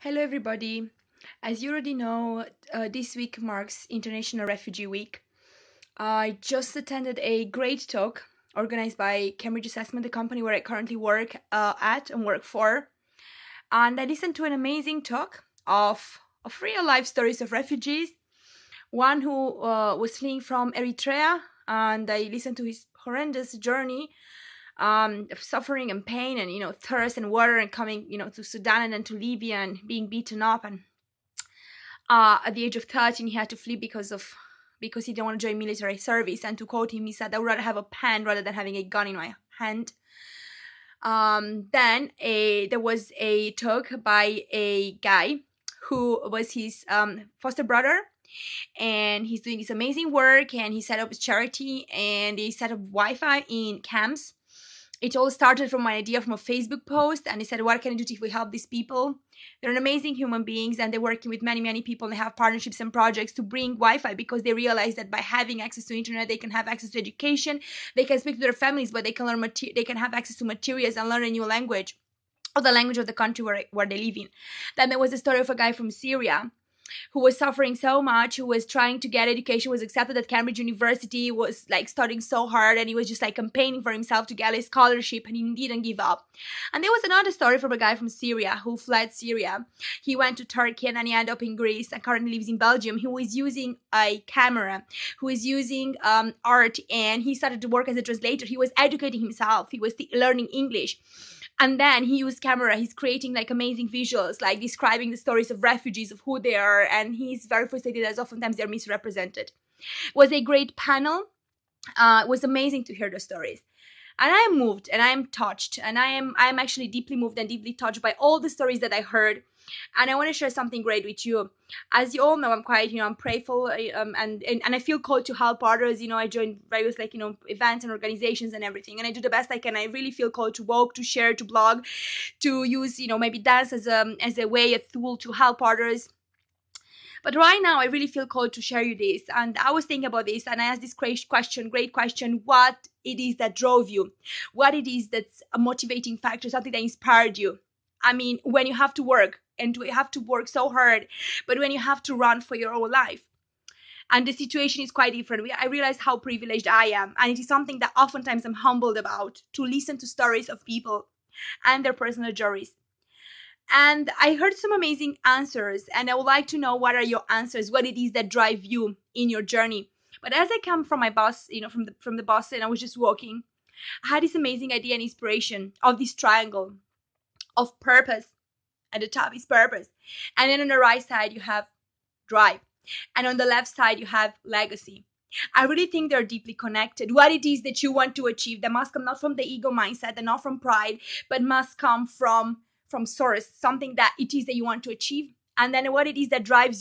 Hello, everybody. As you already know, this week marks International Refugee Week. I just attended a great talk organized by Cambridge Assessment, the company where I currently work at and work for. And I listened to an amazing talk of real life stories of refugees. One who was fleeing from Eritrea, and I listened to his horrendous journey of suffering and pain and thirst and water and coming to Sudan and then to Libya and being beaten up, and at the age of 13 he had to flee because he didn't want to join military service. And to quote him, he said, "I would rather have a pen rather than having a gun in my hand." Then there was a talk by a guy who was his foster brother, and he's doing this amazing work, and he set up his charity and he set up Wi-Fi in camps. It all started from my idea from a Facebook post, and he said, "What can I do to help these people?" They're amazing human beings, and they're working with many people, and they have partnerships and projects to bring Wi-Fi because they realize that by having access to internet, they can have access to education, they can speak to their families, but they can they can have access to materials and learn a new language, or the language of the country where they live in. Then there was a story of a guy from Syria who was suffering so much, who was trying to get education, was accepted at Cambridge University, was like studying so hard, and he was just like campaigning for himself to get a scholarship, and he didn't give up. And there was another story from a guy from Syria who fled Syria. He went to Turkey and then he ended up in Greece and currently lives in Belgium. Who is using a camera, who is using art, and he started to work as a translator. He was educating himself. He was learning English. And then he used camera. He's creating like amazing visuals, like describing the stories of refugees, of who they are, and he's very frustrated as oftentimes they're misrepresented. It was a great panel. It was amazing to hear the stories. And I am moved and I am touched, and I am actually deeply moved and deeply touched by all the stories that I heard. And I want to share something great with you. As you all know, I'm quite, I'm prayerful, and I feel called to help others. I join various events and organizations and everything, and I do the best I can. I really feel called to walk, to share, to blog, to use, maybe dance as a way, a tool to help others. But right now, I really feel called to share you this. And I was thinking about this, and I asked this great question, what it is that drove you, what it is that's a motivating factor, something that inspired you. I mean, when you have to work, and you have to work so hard, but when you have to run for your whole life. And the situation is quite different. I realize how privileged I am. And it is something that oftentimes I'm humbled about, to listen to stories of people and their personal journeys. And I heard some amazing answers, and I would like to know what are your answers, what it is that drive you in your journey. But as I come from my bus, from the bus, and I was just walking, I had this amazing idea and inspiration of this triangle of purpose. At the top is purpose, and then on the right side you have drive, and on the left side you have legacy. I really think they're deeply connected. What it is that you want to achieve, that must come not from the ego mindset and not from pride, but must come from source, something that it is that you want to achieve, and then what it is that drives you.